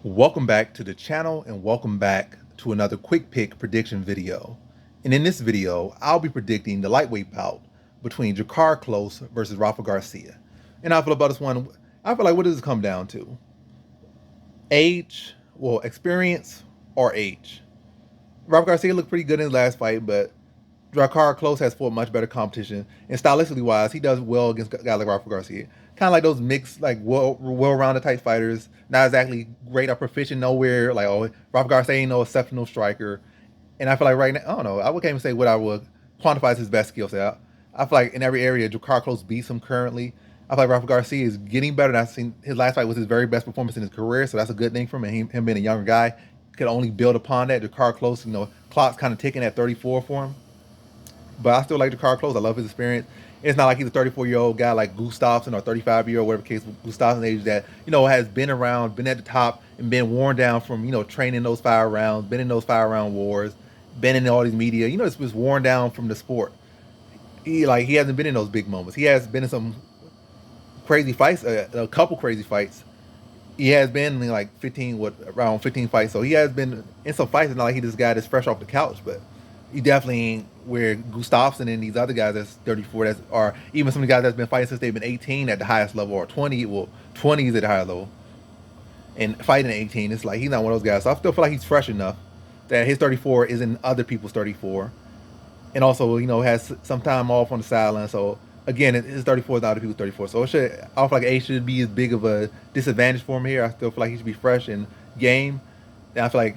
Welcome back to the channel and welcome back to another quick pick prediction video. And in this video, I'll be predicting the lightweight bout between Drakkar Klose versus Rafa Garcia. And I feel about this one, I feel like what does it come down to? Age, well, experience or age. Rafa Garcia looked pretty good in his last fight, but Drakkar Klose has fought much better competition. And stylistically wise, he does well against guys like Rafa Garcia. Kind of like those mixed, like well-rounded type fighters. Not exactly great or proficient nowhere. Like, oh, Rafa Garcia ain't no exceptional striker. And I feel like right now, I don't know. I can't even say what I would quantify as his best skill set. I feel like in every area, Drakkar Klose beats him currently. I feel like Rafa Garcia is getting better. And I've seen his last fight was his very best performance in his career, so that's a good thing for him. And him being a younger guy could only build upon that. Drakkar Klose, clock's kind of ticking at 34 for him. But I still like Drakkar Klose. I love his experience. It's not like he's a 34-year-old guy like Gustafsson or 35-year-old, whatever case Gustafsson age that, has been around, been at the top, and been worn down from, training those 5 rounds, been in those 5-round wars, been in all these media. It's just worn down from the sport. He hasn't been in those big moments. He has been in some crazy fights, a couple crazy fights. He has been in like around 15 fights. So he has been in some fights. It's not like he's this guy that's fresh off the couch, but he definitely ain't where Gustafsson and these other guys that's 34, or even some of the guys that's been fighting since they've been 18 at the highest level, or 20, well, 20s at the highest level, and fighting at 18. It's like he's not one of those guys. So I still feel like he's fresh enough that his 34 isn't other people's 34, and also has some time off on the sideline. So again, his 34 is not other people's 34. So I feel like age should be as big of a disadvantage for him here. I still feel like he should be fresh and game. And I feel like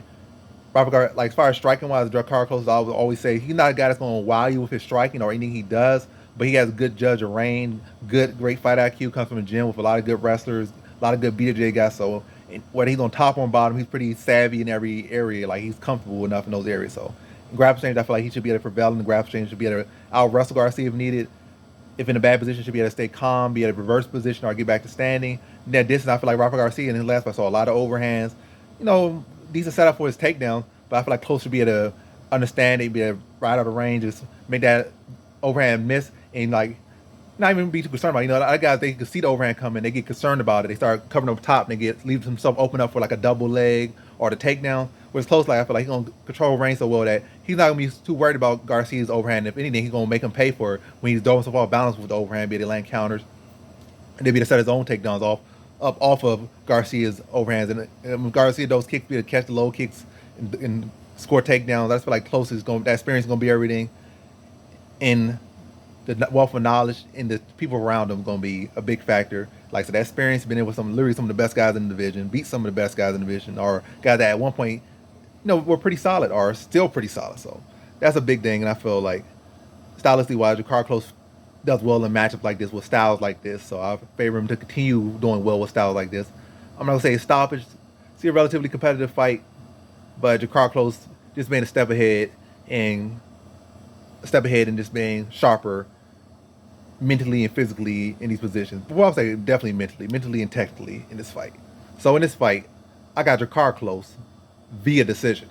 as far as striking wise, Drakkar Klose, I would always say he's not a guy that's going to wow you with his striking or anything he does, but he has a good judge of range, great fight IQ, comes from a gym with a lot of good wrestlers, a lot of good BJJ guys. So whether he's on top or on bottom, he's pretty savvy in every area. Like he's comfortable enough in those areas. So in grapple exchange, I feel like he should be able to prevail in the grapple exchange, should be able to out wrestle Garcia if needed. If in a bad position, should be able to stay calm, be able to reverse position or get back to standing. In that distance, I feel like Rafa Garcia in his last fight saw a lot of overhands. Decent setup for his takedown. But I feel like Klose should be able to understand it, be able to ride out of range, just make that overhand miss, and not even be too concerned about it. Other guys, they can see the overhand coming, they get concerned about it. They start covering up top, and leave himself open up for like a double leg or the takedown. Whereas Klose, I feel like he's gonna control range so well that he's not gonna be too worried about Garcia's overhand. If anything, he's gonna make him pay for it when he's throwing himself off balance with the overhand, be able to land counters, and then be able to set his own takedowns off of Garcia's overhands. And Garcia, those kicks, be able to catch the low kicks and score takedowns. That's like Klose is going. That experience is going to be everything. And the wealth of knowledge and the people around him going to be a big factor. Like, so that experience, been in with literally some of the best guys in the division, beat some of the best guys in the division, or guys that at one point, were pretty solid or still pretty solid. So that's a big thing. And I feel like stylistically wise, Drakkar Klose does well in matchups like this with styles like this. So I favor him to continue doing well with styles like this. I'm not gonna say stoppage. See a relatively competitive fight. But Drakkar Klose just being a step ahead and just being sharper mentally and physically in these positions. But I'll say definitely mentally and technically in this fight. So in this fight, I got Drakkar Klose via decision.